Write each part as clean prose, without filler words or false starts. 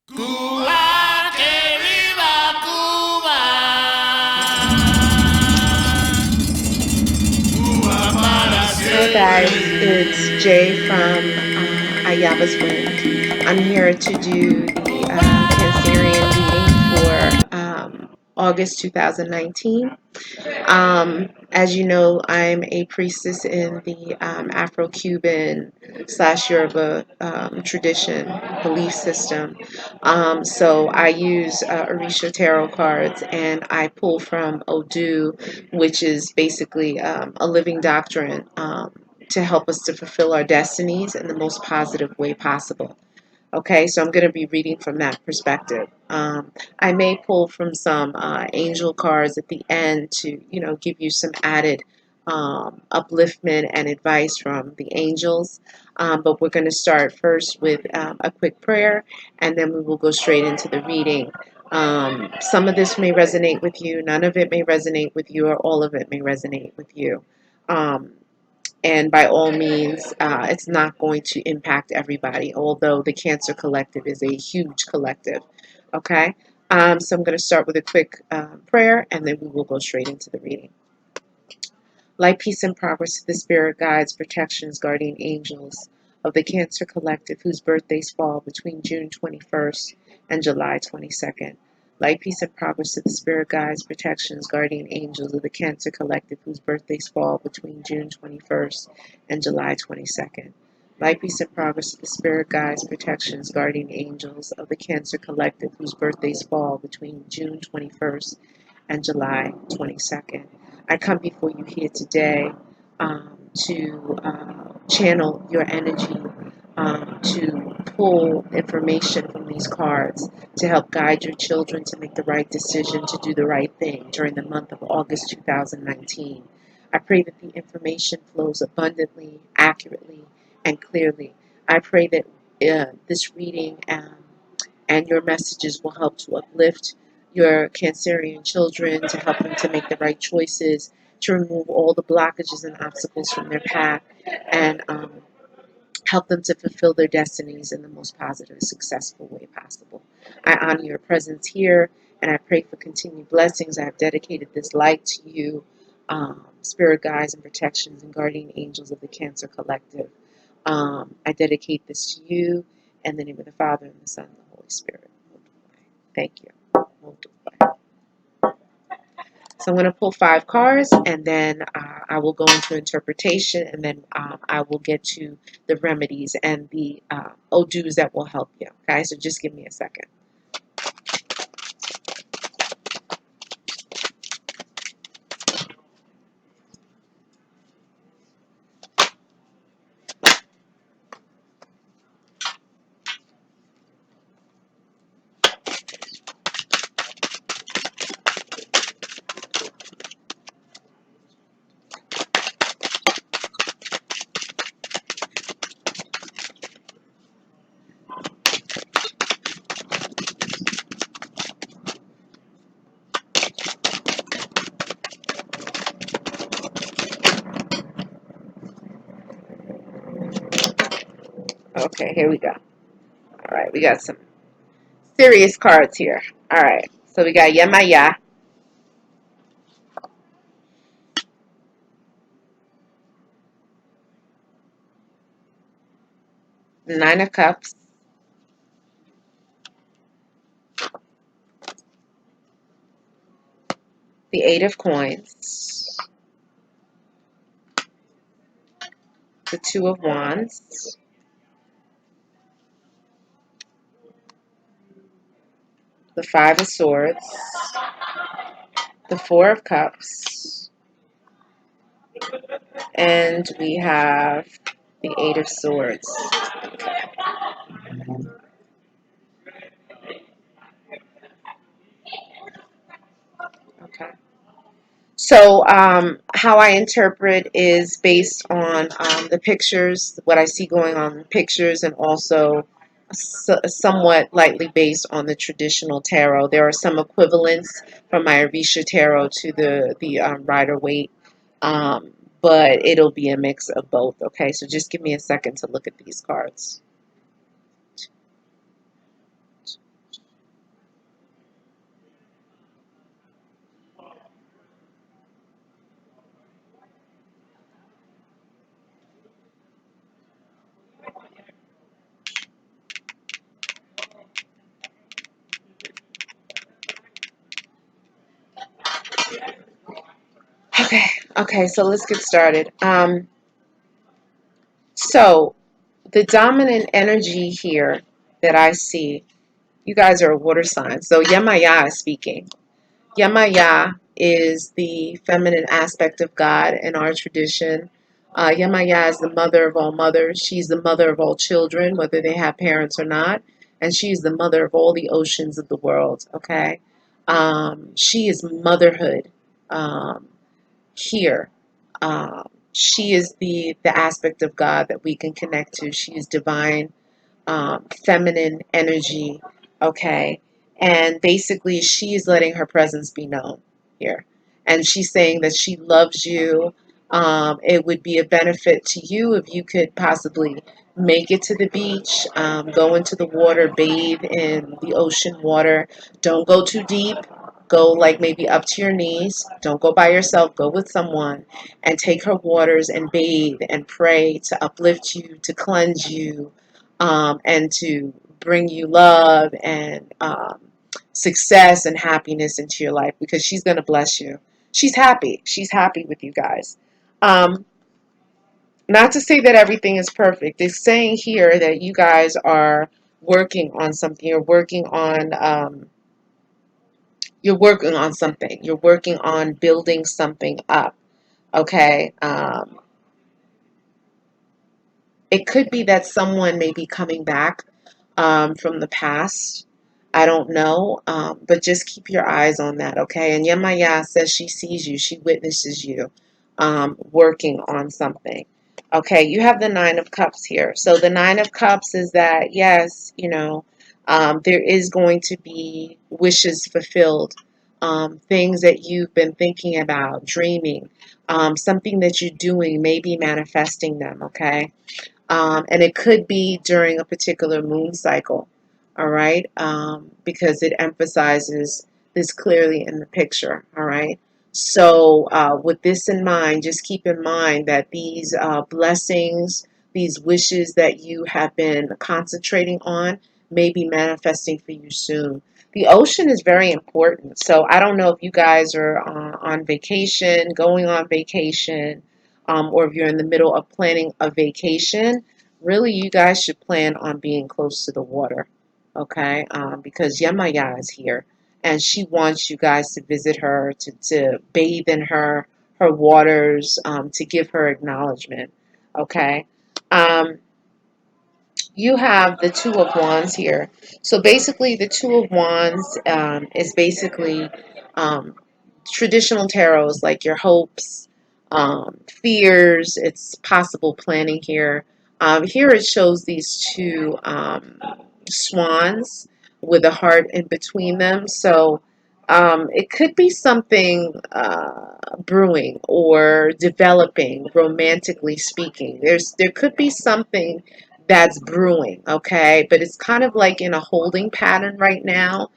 Cuba, que viva Cuba. Cuba para Hi guys, it's siempre. Jay from Ayaba's Wind. I'm here to do the Cancerian reading for August 2019. As you know, I'm a priestess in the Afro-Cuban / Yoruba tradition belief system. So I use Orisha tarot cards and I pull from Odu, which is basically a living doctrine to help us to fulfill our destinies in the most positive way possible. Okay, so I'm going to be reading from that perspective. I may pull from some angel cards at the end to, give you some added upliftment and advice from the angels. But we're going to start first with a quick prayer, and then we will go straight into the reading. Some of this may resonate with you, none of it may resonate with you, or all of it may resonate with you. Um, and by all means, it's not going to impact everybody, although the Cancer Collective is a huge collective. Okay? So I'm going to start with a quick prayer, and then we will go straight into the reading. Light, peace, and progress to the spirit guides, protections, guardian angels of the Cancer Collective, whose birthdays fall between June 21st and July 22nd. Light, peace, and progress to the spirit guides, protections, guardian angels of the Cancer Collective, whose birthdays fall between June 21st and July 22nd. Light, peace, and progress to the spirit guides, protections, guardian angels of the Cancer Collective, whose birthdays fall between June 21st and July 22nd. I come before you here today to channel your energy, to pull information from these cards to help guide your children to make the right decision, to do the right thing during the month of August 2019. I pray that the information flows abundantly, accurately, and clearly. I pray that this reading and your messages will help to uplift your Cancerian children, to help them to make the right choices, to remove all the blockages and obstacles from their path, and help them to fulfill their destinies in the most positive, successful way possible. I honor your presence here, and I pray for continued blessings. I have dedicated this light to you, spirit guides and protections and guardian angels of the Cancer Collective. I dedicate this to you in the name of the Father, and the Son, and the Holy Spirit. Thank you. So I'm going to pull 5 cards, and then I will go into interpretation, and then I will get to the remedies and the Odus that will help you. Okay, so just give me a second. Okay, here we go. All right, we got some serious cards here. All right, so we got Yemaya, 9 of Cups, the 8 of Coins, the 2 of Wands, the 5 of Swords, the 4 of Cups, and we have the 8 of Swords. Okay. So, how I interpret is based on the pictures, what I see going on in the pictures, and also somewhat lightly based on the traditional tarot. There are some equivalents from my Orisha tarot to the Rider Waite, um, but it'll be a mix of both. Okay, so just give me a second to look at these cards. Okay, so let's get started. So the dominant energy here that I see, you guys are a water sign. So Yemaya is speaking. Yemaya is the feminine aspect of God in our tradition. Yemaya is the mother of all mothers. She's the mother of all children, whether they have parents or not. And she's the mother of all the oceans of the world, okay? She is motherhood um, here. She is the aspect of God that we can connect to. She is divine feminine energy, okay? And basically, she's letting her presence be known here. And she's saying that she loves you. It would be a benefit to you if you could possibly make it to the beach, go into the water, bathe in the ocean water. Don't go too deep. Go like maybe up to your knees. Don't go by yourself. Go with someone and take her waters and bathe and pray to uplift you, to cleanse you, and to bring you love and success and happiness into your life, because she's going to bless you. She's happy. She's happy with you guys. Um, Not to say that everything is perfect. It's saying here that you guys are working on something. You're working on something. You're working on building something up. Okay. It could be that someone may be coming back from the past. I don't know, but just keep your eyes on that, okay? And Yemaya says she sees you, she witnesses you working on something. Okay, you have the Nine of Cups here. So the Nine of Cups is that, yes, there is going to be wishes fulfilled, things that you've been thinking about, dreaming, something that you're doing, maybe manifesting them, okay? And it could be during a particular moon cycle, all right, because it emphasizes this clearly in the picture, all right. So with this in mind, just keep in mind that these blessings, these wishes that you have been concentrating on may be manifesting for you soon. The ocean is very important. So I don't know if you guys are on vacation, going on vacation, or if you're in the middle of planning a vacation. Really, you guys should plan on being close to the water, okay? Because Yemaya is here, and she wants you guys to visit her, to bathe in her waters, to give her acknowledgement, okay? Um, you have the Two of Wands here. So basically, the Two of Wands is basically um, traditional tarots, like your hopes, fears. It's possible planning here. Here it shows these two swans with a heart in between them. So it could be something brewing or developing, romantically speaking. There could be something that's brewing, okay? But it's kind of like in a holding pattern right now.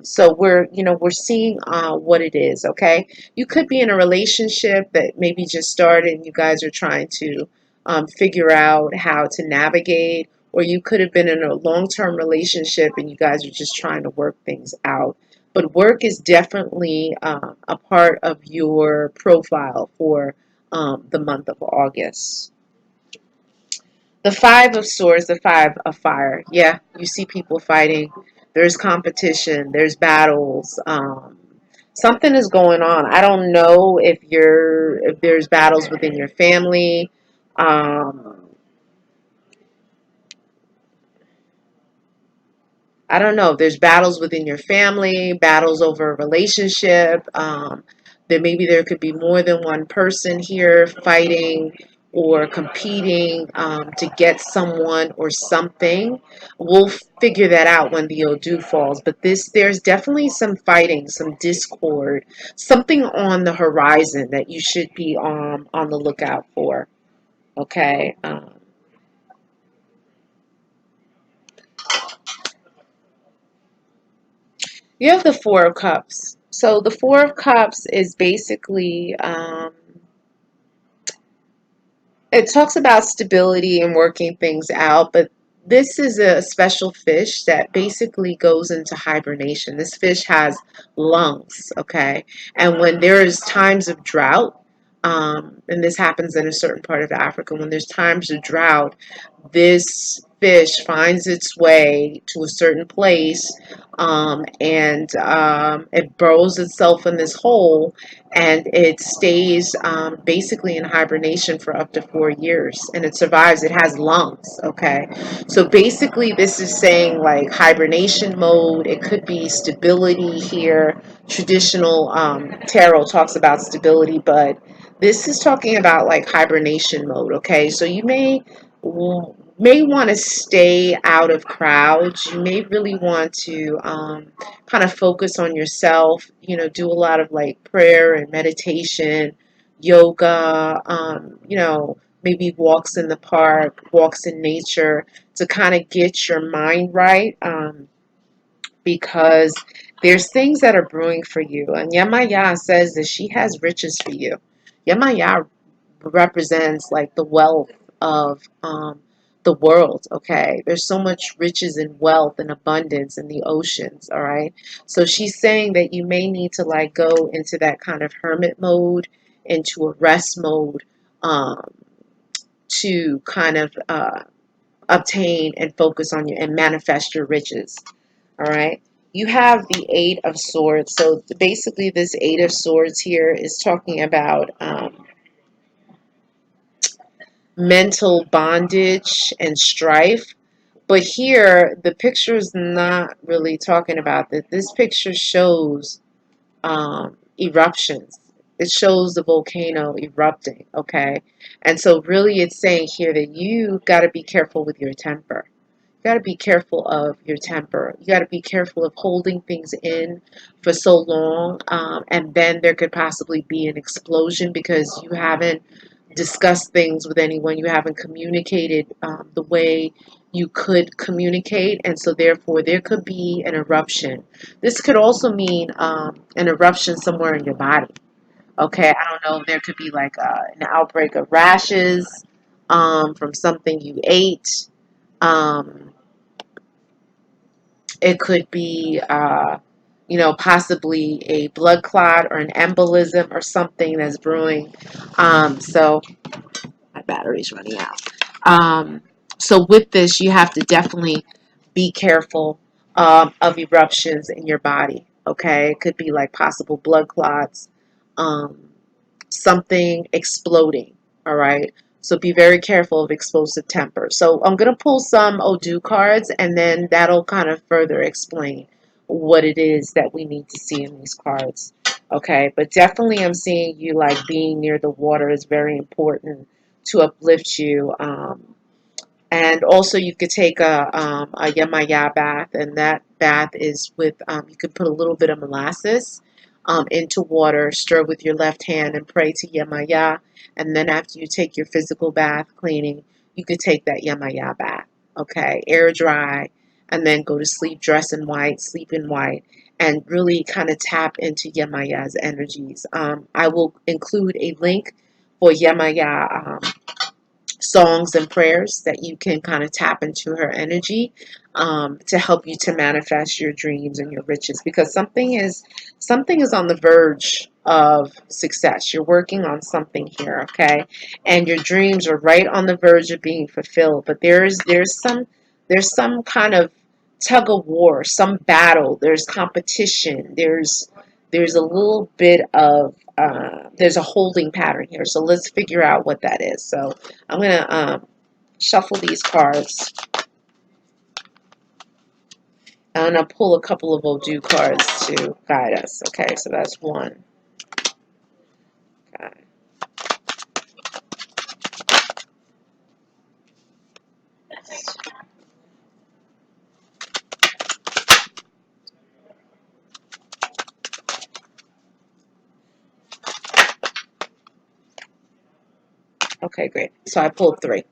So we're seeing what it is, okay? You could be in a relationship that maybe just started and you guys are trying to figure out how to navigate, or you could have been in a long-term relationship and you guys are just trying to work things out. But work is definitely a part of your profile for the month of August. The Five of Swords, the Five of Fire. Yeah, you see people fighting. There's competition. There's battles. Something is going on. I don't know if there's battles within your family. Um, I don't know. There's battles within your family, battles over a relationship. There could be more than one person here fighting or competing to get someone or something. We'll figure that out when the Odu falls. But there's definitely some fighting, some discord, something on the horizon that you should be on the lookout for. Okay. You have the Four of Cups. So the Four of Cups is basically, it talks about stability and working things out, but this is a special fish that basically goes into hibernation. This fish has lungs, okay? And when there is times of drought, and this happens in a certain part of Africa, when there's times of drought, this fish finds its way to a certain place, and it burrows itself in this hole, and it stays basically in hibernation for up to 4 years, and it survives. It has lungs. Okay, so basically this is saying like hibernation mode. It could be stability here. Traditional tarot talks about stability, but this is talking about like hibernation mode. Okay, so you may want to stay out of crowds. You may really want to kind of focus on yourself. Do a lot of like prayer and meditation, yoga. Maybe walks in the park, walks in nature, to kind of get your mind right. Because there's things that are brewing for you. And Yemaya says that she has riches for you. Yemaya represents like the wealth of the world. Okay, there's so much riches and wealth and abundance in the oceans. All right, so she's saying that you may need to like go into that kind of hermit mode, into a rest mode, um, to kind of obtain and focus on your and manifest your riches. All right. You have the Eight of Swords. So basically, this Eight of Swords here is talking about mental bondage and strife. But here, the picture is not really talking about that. This picture shows eruptions. It shows the volcano erupting. Okay. And so, really, it's saying here that you got to be careful with your temper. You got to be careful of your temper. You got to be careful of holding things in for so long, and then there could possibly be an explosion because you haven't discussed things with anyone. You haven't communicated the way you could communicate, and so therefore there could be an eruption. This could also mean an eruption somewhere in your body. Okay, I don't know. There could be like an outbreak of rashes from something you ate. Um, It could be, possibly a blood clot or an embolism or something that's brewing. So my battery's running out. Um, so with this, you have to definitely be careful of eruptions in your body. Okay, it could be like possible blood clots, um, something exploding. All right. So be very careful of explosive temper. So I'm going to pull some Odu cards, and then that'll kind of further explain what it is that we need to see in these cards. Okay. But definitely I'm seeing you like being near the water is very important to uplift you. And also, you could take a Yemaya bath, and that bath is with, you can put a little bit of molasses into water, stir with your left hand, and pray to Yemaya. And then, after you take your physical bath cleaning, you could take that Yemaya bath. Okay, air dry, and then go to sleep, dress in white, sleep in white, and really kind of tap into Yemaya's energies. I will include a link for Yemaya songs and prayers that you can kind of tap into her energy, to help you to manifest your dreams and your riches, because something is on the verge of success. You're working on something here. Okay, and your dreams are right on the verge of being fulfilled, but there's some kind of tug of war, some battle, there's competition, there's a little bit of there's a holding pattern here. So let's figure out what that is. So I'm going to shuffle these cards. I'm going to pull a couple of Odu cards to guide us. Okay, so that's one. Okay. Okay, great. So I pulled three.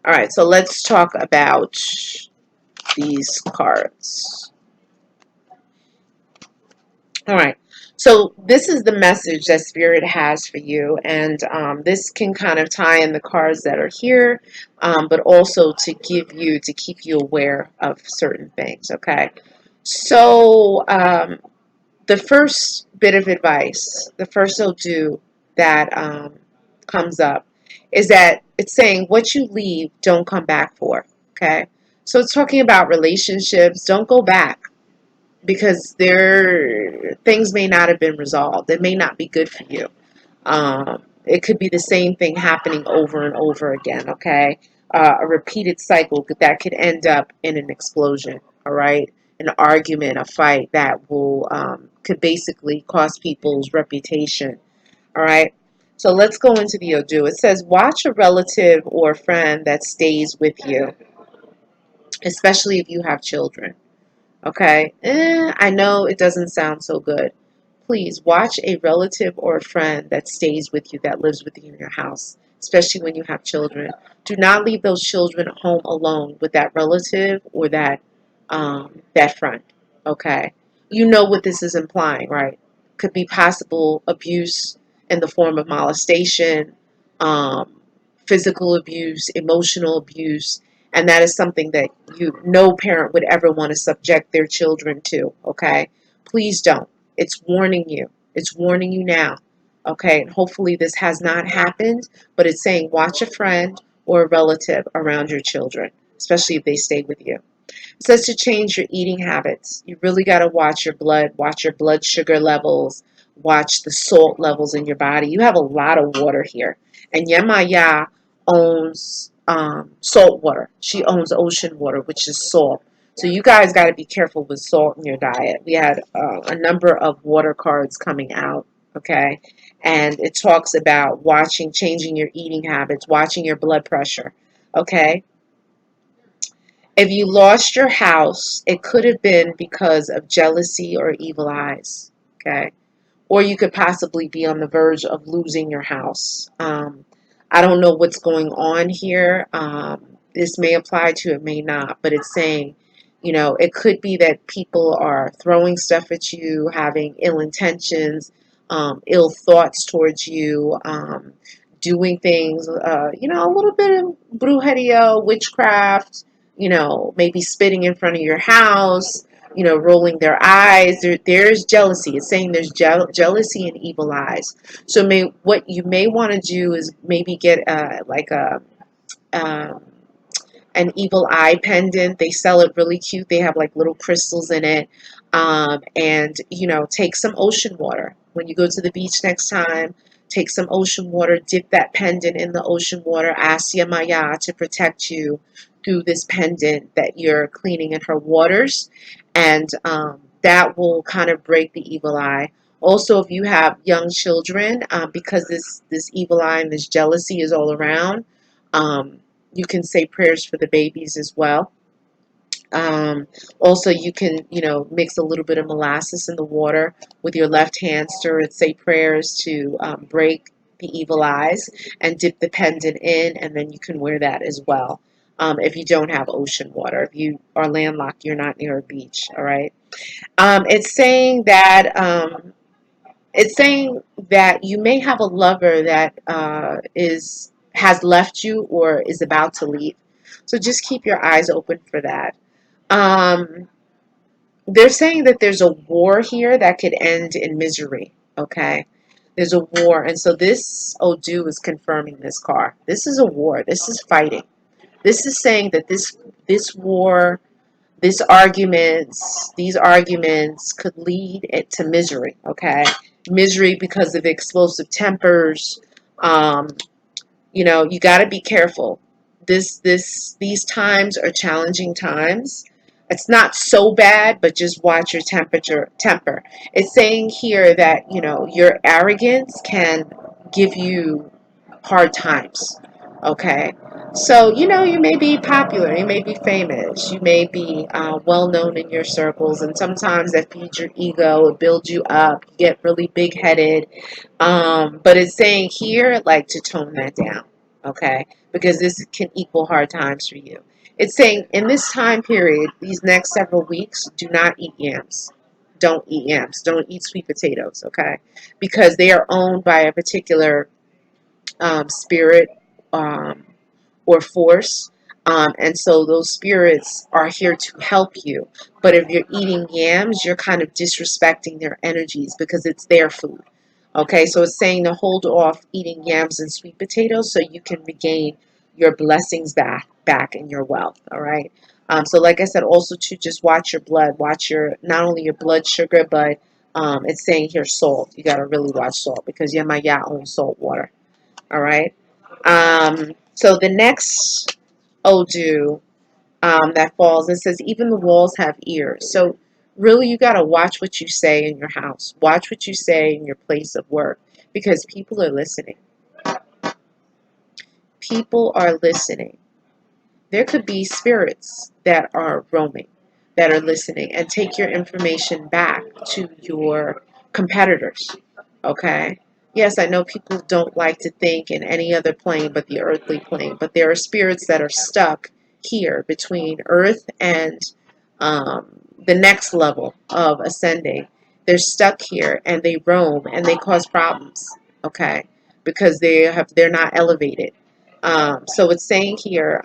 All right, so let's talk about these cards. All right. So this is the message that Spirit has for you, and this can kind of tie in the cards that are here, but also to keep you aware of certain things. Okay. So the first bit of advice, the first I'll do that comes up is that it's saying what you leave, don't come back for. Okay. So it's talking about relationships. Don't go back because things may not have been resolved. It may not be good for you. It could be the same thing happening over and over again, okay? A repeated cycle that could end up in an explosion, all right? An argument, a fight that will could basically cost people's reputation, all right? So let's go into the Odu. It says, watch a relative or friend that stays with you, especially if you have children, okay? I know it doesn't sound so good. Please watch a relative or a friend that stays with you, that lives with you in your house, especially when you have children. Do not leave those children at home alone with that relative or that friend. Okay, you know what this is implying, right? Could be possible abuse in the form of molestation, um, physical abuse, emotional abuse, and that is something that no parent would ever want to subject their children to. Okay, please don't. It's warning you. It's warning you now. Okay, and hopefully this has not happened, but it's saying watch a friend or a relative around your children, especially if they stay with you. It says to change your eating habits. You really got to watch your blood sugar levels, watch the salt levels in your body. You have a lot of water here. And Yemaya owns salt water. She owns ocean water, which is salt. So you guys got to be careful with salt in your diet. We had a number of water cards coming out, okay? And it talks about changing your eating habits, watching your blood pressure, okay? If you lost your house, it could have been because of jealousy or evil eyes. Okay. Or you could possibly be on the verge of losing your house. I don't know what's going on here. This may apply to it, may not, but it's saying, it could be that people are throwing stuff at you, having ill intentions, ill thoughts towards you, doing things, a little bit of brujeria, witchcraft, maybe spitting in front of your house, rolling their eyes. There's jealousy. It's saying there's jealousy and evil eyes. So what you may want to do is maybe get um, an evil eye pendant. They sell it really cute. They have like little crystals in it. And, take some ocean water. When you go to the beach next time, take some ocean water, dip that pendant in the ocean water, ask Yemaya to protect you through this pendant that you're cleaning in her waters. And that will kind of break the evil eye. Also, if you have young children, because this evil eye and this jealousy is all around, um, you can say prayers for the babies as well. Um, Also, you can, mix a little bit of molasses in the water with your left hand, stir it, say prayers to break the evil eyes, and dip the pendant in, and then you can wear that as well. If you don't have ocean water, if you are landlocked, you're not near a beach, all right? It's saying that you may have a lover that has left you or is about to leave. So just keep your eyes open for that. Um, they're saying that there's a war here that could end in misery. Okay, there's a war, and so this Odu is confirming this card. This is a war. This is fighting. This is saying that this war, these arguments could lead it to misery. Okay, misery because of explosive tempers. Um, you got to be careful. These times are challenging times. It's not so bad, but just watch your temper. It's saying here that, your arrogance can give you hard times. Okay. So, you may be popular, you may be famous, you may be well known in your circles, and sometimes that feeds your ego, it builds you up, you get really big headed, but it's saying here, like, to tone that down, okay? Because this can equal hard times for you. It's saying in this time period, these next several weeks, do not eat yams. Don't eat yams. Don't eat sweet potatoes, okay? Because they are owned by a particular spirit um, or force. And so those spirits are here to help you. But if you're eating yams, you're kind of disrespecting their energies because it's their food. Okay, so it's saying to hold off eating yams and sweet potatoes so you can regain your blessings back in your wealth. All right. So like I said, also to just watch your blood, watch your not only your blood sugar, but it's saying here salt. You got to really watch salt because Yemaya owns salt water. All right. So the next Odu that falls, it says even the walls have ears. So really, you got to watch what you say in your house. Watch what you say in your place of work because people are listening. People are listening. There could be spirits that are roaming, that are listening, and take your information back to your competitors. Okay? Yes, I know people don't like to think in any other plane but the earthly plane, but there are spirits that are stuck here between earth and the next level of ascending. They're stuck here and they roam and they cause problems. Okay? Because they're not elevated. So it's saying here,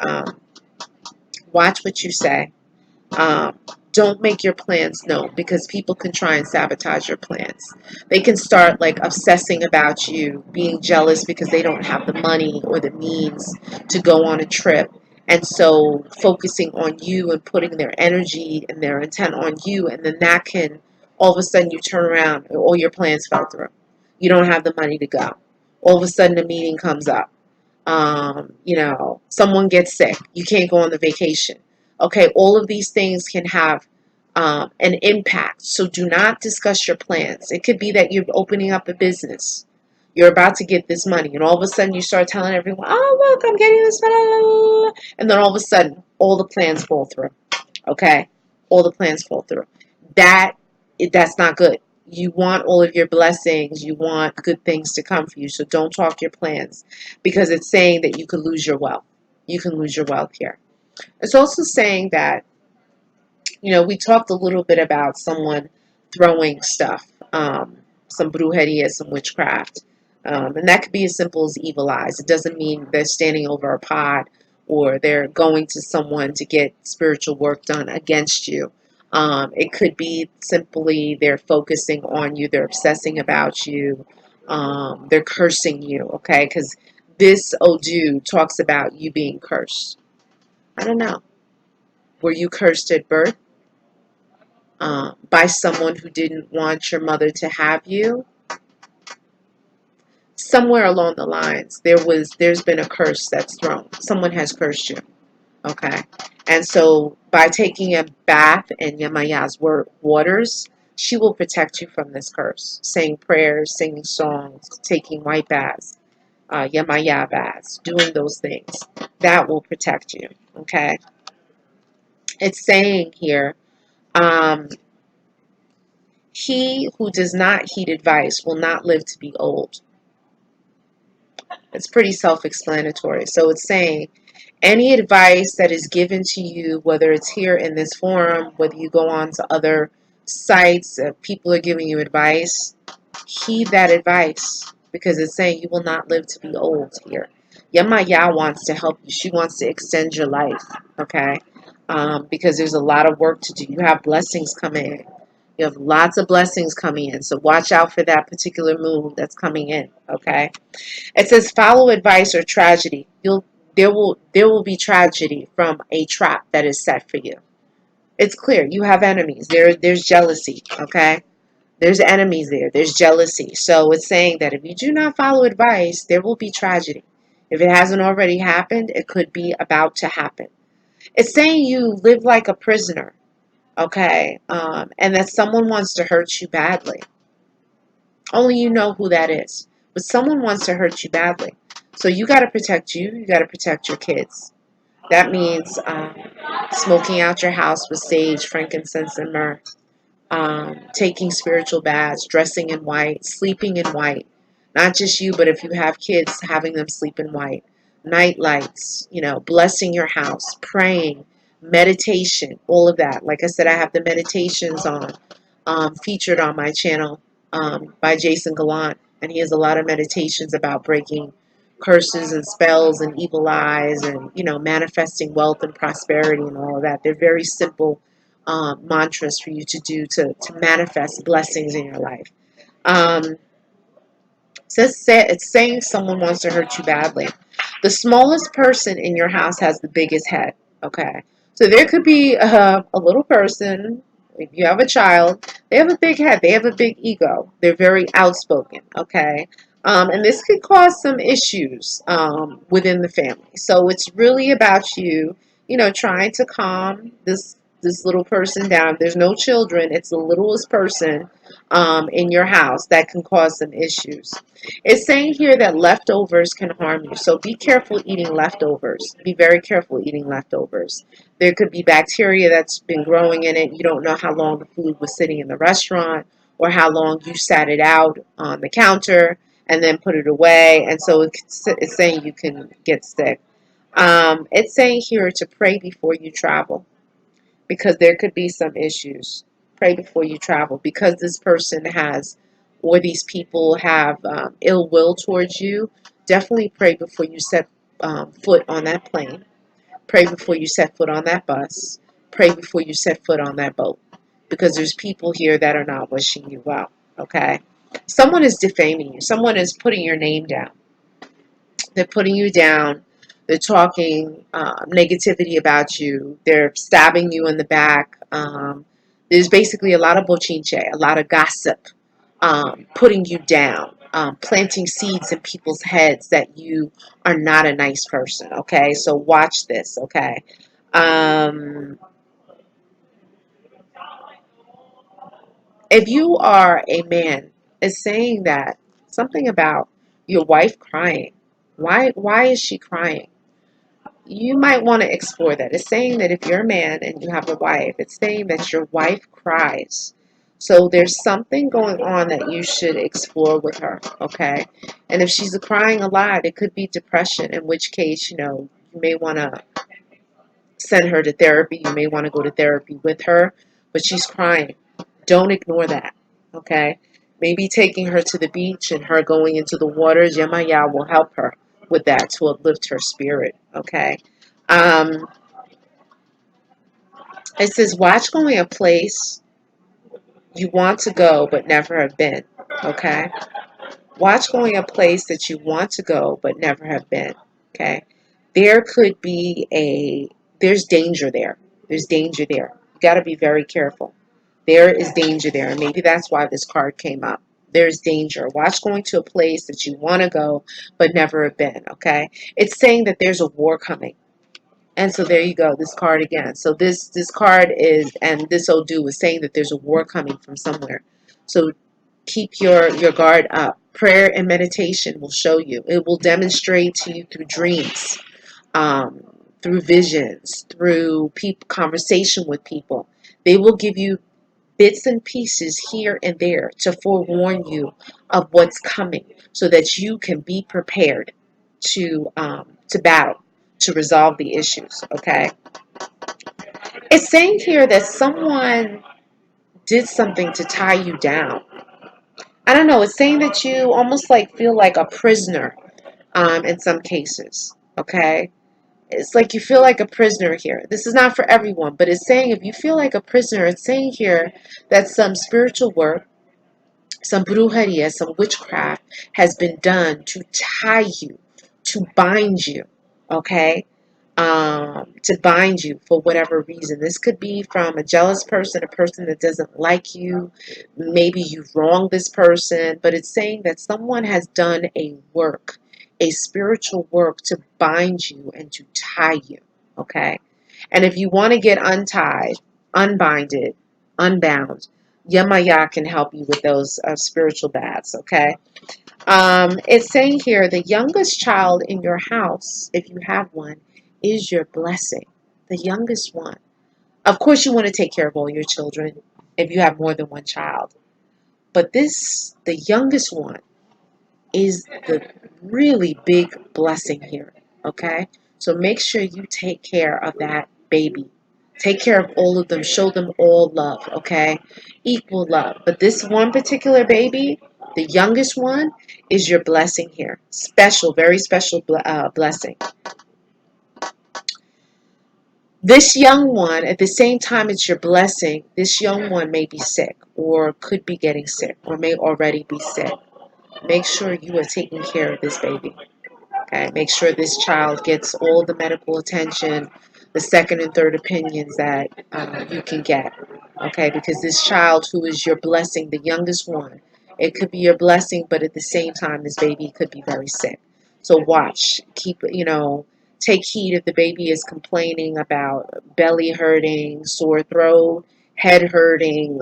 watch what you say. Um, don't make your plans known because people can try and sabotage your plans. They can start like obsessing about you, being jealous because they don't have the money or the means to go on a trip. And so focusing on you and putting their energy and their intent on you, and then that can all of a sudden you turn around and all your plans fell through. You don't have the money to go. All of a sudden a meeting comes up, someone gets sick, you can't go on the vacation. Okay, all of these things can have an impact. So do not discuss your plans. It could be that you're opening up a business. You're about to get this money, and all of a sudden you start telling everyone, oh, look, I'm getting this money. And then all of a sudden, all the plans fall through. Okay? All the plans fall through. That that's not good. You want all of your blessings, you want good things to come for you. So don't talk your plans because it's saying that you could lose your wealth. You can lose your wealth here. It's also saying that, we talked a little bit about someone throwing stuff, some brujeria, some witchcraft. And that could be as simple as evil eyes. It doesn't mean they're standing over a pot or they're going to someone to get spiritual work done against you. It could be simply they're focusing on you, they're obsessing about you, they're cursing you, okay? Because this Odu talks about you being cursed. I don't know. Were you cursed at birth? By someone who didn't want your mother to have you? Somewhere along the lines, there's been a curse that's thrown. Someone has cursed you. Okay. And so by taking a bath in Yemaya's waters, she will protect you from this curse. Saying prayers, singing songs, taking white baths, Yemaya baths, doing those things. That will protect you. Okay. It's saying here, um, he who does not heed advice will not live to be old. It's pretty self-explanatory. So it's saying any advice that is given to you, whether it's here in this forum, whether you go on to other sites, people are giving you advice, heed that advice because it's saying you will not live to be old here. Yemaya wants to help you. She wants to extend your life, okay? Because there's a lot of work to do. You have blessings coming in. You have lots of blessings coming in. So watch out for that particular moon that's coming in, okay? It says follow advice or tragedy. There will be tragedy from a trap that is set for you. It's clear. You have enemies. There's jealousy, okay? There's enemies there. There's jealousy. So it's saying that if you do not follow advice, there will be tragedy. If it hasn't already happened, it could be about to happen. It's saying you live like a prisoner, okay? And that someone wants to hurt you badly. Only you know who that is. But someone wants to hurt you badly. So you got to protect you. You got to protect your kids. That means smoking out your house with sage, frankincense, and myrrh. Taking spiritual baths, dressing in white, sleeping in white. Not just you, but if you have kids, having them sleep in white. Night lights, blessing your house, praying, meditation, all of that. Like I said, I have the meditations on, featured on my channel by Jason Gallant. And he has a lot of meditations about breaking curses and spells and evil eyes and, manifesting wealth and prosperity and all of that. They're very simple mantras for you to do to manifest blessings in your life. Um, It's saying someone wants to hurt you badly. The smallest person in your house has the biggest head. Okay, so there could be a little person. If you have a child, they have a big head. They have a big ego. They're very outspoken. Okay, and this could cause some issues within the family. So it's really about you, trying to calm this little person down. If there's no children, it's the littlest person in your house that can cause some issues. It's saying here that leftovers can harm you. So be careful eating leftovers. Be very careful eating leftovers. There could be bacteria that's been growing in it. You don't know how long the food was sitting in the restaurant or how long you sat it out on the counter and then put it away. And so it's saying you can get sick. It's saying here to pray before you travel because there could be some issues. Pray before you travel because this person has, or these people have ill will towards you. Definitely pray before you set foot on that plane. Pray before you set foot on that bus. Pray before you set foot on that boat because there's people here that are not wishing you well. Okay? Someone is defaming you, someone is putting your name down. They're putting you down. They're talking negativity about you. They're stabbing you in the back. There's basically a lot of bochinche, a lot of gossip, putting you down, planting seeds in people's heads that you are not a nice person. Okay, so watch this. Okay, um, if you are a man, it's saying that something about your wife crying. Why is she crying? You might want to explore that. It's saying that if you're a man and you have a wife, it's saying that your wife cries. So there's something going on that you should explore with her, okay? And if she's crying a lot, it could be depression, in which case, you may want to send her to therapy. You may want to go to therapy with her, but she's crying. Don't ignore that, okay? Maybe taking her to the beach and her going into the waters, Yemaya will help her with that to uplift her spirit, okay? Um, it says, watch going a place you want to go but never have been, okay? Watch going a place that you want to go but never have been, okay? There could be there's danger there. There's danger there. You got to be very careful. There is danger there. And maybe that's why this card came up. There's danger. Watch going to a place that you want to go but never have been, okay? It's saying that there's a war coming. And so there you go, this card again. So this card is, and this Odu is saying that there's a war coming from somewhere. So keep your guard up. Prayer and meditation will show you. It will demonstrate to you through dreams, um, through visions, through conversation with people. They will give you bits and pieces here and there to forewarn you of what's coming, so that you can be prepared to battle, to resolve the issues. Okay, it's saying here that someone did something to tie you down. I don't know. It's saying that you almost like feel like a prisoner in some cases. Okay, it's like you feel like a prisoner here. This is not for everyone, but it's saying if you feel like a prisoner, it's saying here that some spiritual work, some brujeria, some witchcraft has been done to tie you, to bind you, okay? To bind you for whatever reason. This could be from a jealous person, a person that doesn't like you. Maybe you've wronged this person, but it's saying that someone has done a work, a spiritual work to bind you and to tie you, okay? And if you want to get untied, unbinded, unbound, Yemaya can help you with those spiritual baths, okay? It's saying here the youngest child in your house, if you have one, is your blessing. The youngest one. Of course, you want to take care of all your children if you have more than one child. But the youngest one, is the really big blessing here. Okay? So make sure you take care of that baby. Take care of all of them. Show them all love. Okay? Equal love. But this one particular baby, the youngest one, is your blessing here. Special, very special blessing. This young one, at the same time it's your blessing, this young one may be sick or could be getting sick or may already be sick. make sure you are taking care of this baby. Okay, make sure this child gets all the medical attention, the second and third opinions that you can get. Okay, because this child who is your blessing, the youngest one, it could be your blessing, but at the same time, this baby could be very sick. So watch, take heed if the baby is complaining about belly hurting, sore throat, head hurting,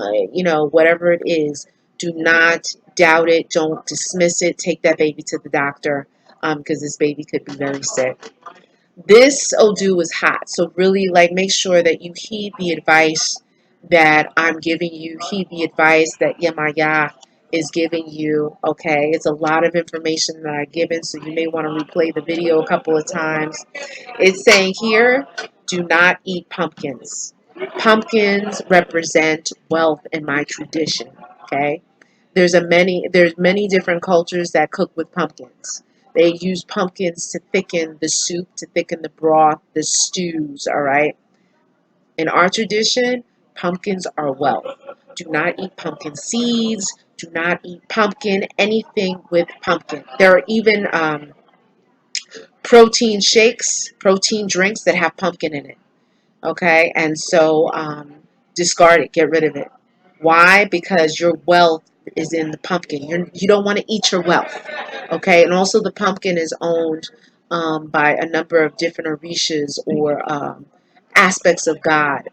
whatever it is. Do not doubt it. Don't dismiss it. Take that baby to the doctor because this baby could be very sick. This Odu is hot, so really make sure that you heed the advice that I'm giving you. Heed the advice that Yemaya is giving you. Okay, it's a lot of information that I've given, so you may want to replay the video a couple of times. It's saying here, do not eat pumpkins. Pumpkins represent wealth in my tradition. Okay, there's many different cultures that cook with pumpkins. They use pumpkins to thicken the soup, to thicken the broth, the stews, all right? In our tradition, pumpkins are wealth. Do not eat pumpkin seeds. Do not eat pumpkin, anything with pumpkin. There are even protein shakes, protein drinks that have pumpkin in it. Okay, and so discard it, get rid of it. Why? Because your wealth is in the pumpkin. You don't want to eat your wealth. Okay, and also the pumpkin is owned by a number of different orishas or aspects of God.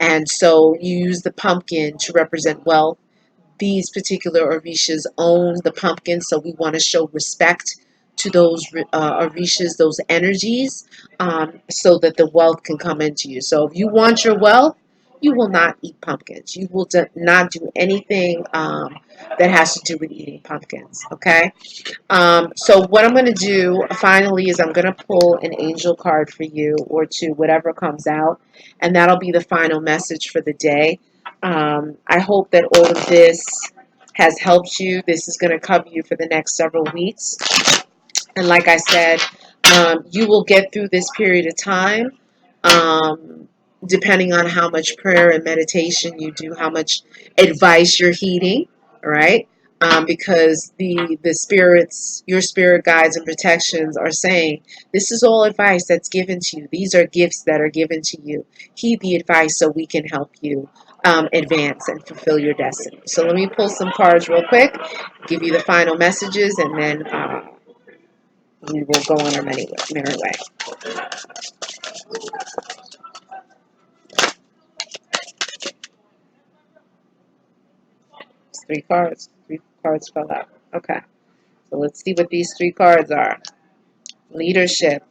And so you use the pumpkin to represent wealth. These particular orishas own the pumpkin, so we want to show respect to those orishas, those energies, so that the wealth can come into you. So if you want your wealth, you will not eat pumpkins. You will not do anything that has to do with eating pumpkins. Okay. So what I'm going to do finally is I'm going to pull an angel card for you or two, whatever comes out, and that'll be the final message for the day. I hope that all of this has helped you. This is going to cover you for the next several weeks. And like I said, you will get through this period of time, depending on how much prayer and meditation you do, how much advice you're heeding, right? Because the spirits, your spirit guides and protections are saying, this is all advice that's given to you. These are gifts that are given to you. Heed the advice so we can help you advance and fulfill your destiny. So let me pull some cards real quick, give you the final messages, and then we will go on our merry way. It's three cards. Three cards fell out. Okay. So let's see what these three cards are. Leadership.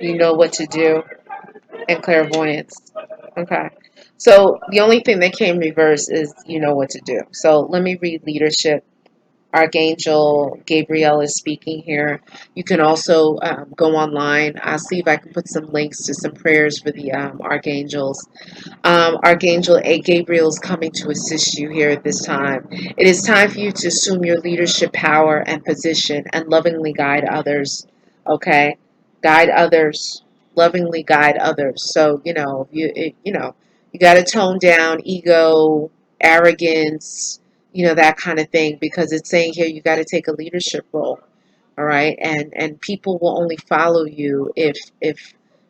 You know what to do. And clairvoyance. Okay. So the only thing that came reverse is you know what to do. So let me read leadership. Archangel Gabriel is speaking here. You can also go online. I'll see if I can put some links to some prayers for the archangels. Archangel A. Gabriel is coming to assist you here at this time. It is time for you to assume your leadership power and position and lovingly guide others. Okay? Guide others. Lovingly guide others. So, you got to tone down ego, arrogance, that kind of thing, because it's saying here you got to take a leadership role. All right? And people will only follow you if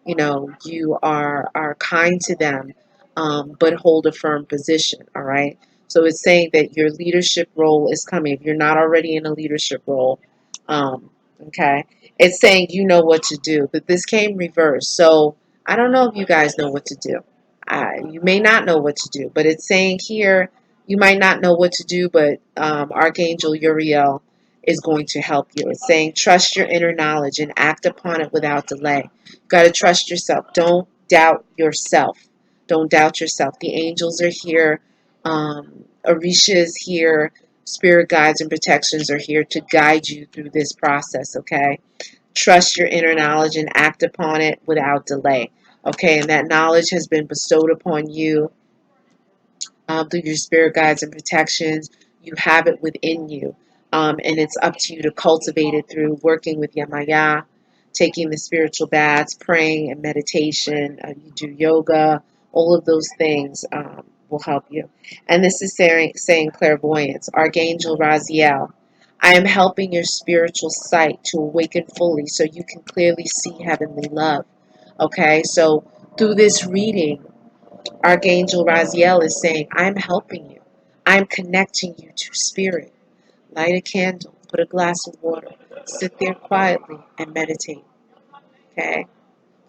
you are kind to them, but hold a firm position. All right. So it's saying that your leadership role is coming. If you're not already in a leadership role, okay, it's saying you know what to do. But this came reversed. So I don't know if you guys know what to do. You may not know what to do, but it's saying here you might not know what to do, but Archangel Uriel is going to help you. It's saying trust your inner knowledge and act upon it without delay. You got to trust yourself. Don't doubt yourself. Don't doubt yourself. The angels are here. Orisha is here. Spirit guides and protections are here to guide you through this process, okay? Trust your inner knowledge and act upon it without delay, okay? And that knowledge has been bestowed upon you through your spirit guides and protections. You have it within you. And it's up to you to cultivate it through working with Yemaya, taking the spiritual baths, praying and meditation. You do yoga. All of those things will help you. And this is saying clairvoyance. Archangel Raziel, I am helping your spiritual sight to awaken fully so you can clearly see heavenly love. Okay, so through this reading, Archangel Raziel is saying, I'm helping you. I'm connecting you to spirit. Light a candle, put a glass of water, sit there quietly and meditate. Okay?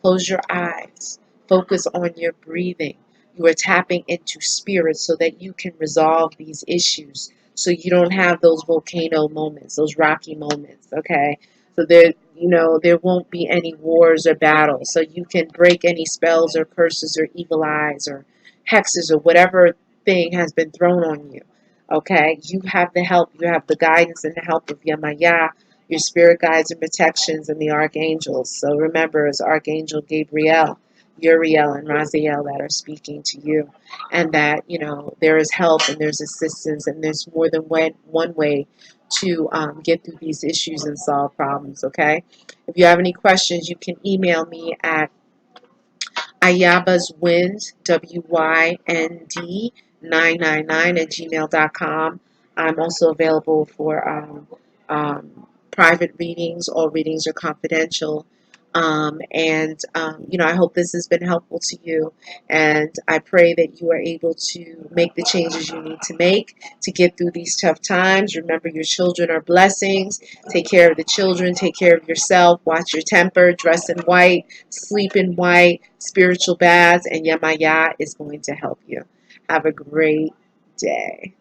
Close your eyes. Focus on your breathing. You are tapping into spirit so that you can resolve these issues. So you don't have those volcano moments, those rocky moments, okay? So there won't be any wars or battles. So you can break any spells or curses or evil eyes or hexes or whatever thing has been thrown on you. Okay? You have the help, you have the guidance and the help of Yemaya, your spirit guides and protections, and the archangels. So remember, it's Archangel Gabriel, Uriel, and Raziel that are speaking to you, and that there is help and there's assistance, and there's more than one way to get through these issues and solve problems. Okay, if you have any questions, you can email me at Ayabaswind, WYND 999 at gmail.com. I'm also available for private readings. All readings are confidential. I hope this has been helpful to you. And I pray that you are able to make the changes you need to make to get through these tough times. Remember, your children are blessings. Take care of the children. Take care of yourself. Watch your temper. Dress in white. Sleep in white. Spiritual baths. And Yemaya is going to help you. Have a great day.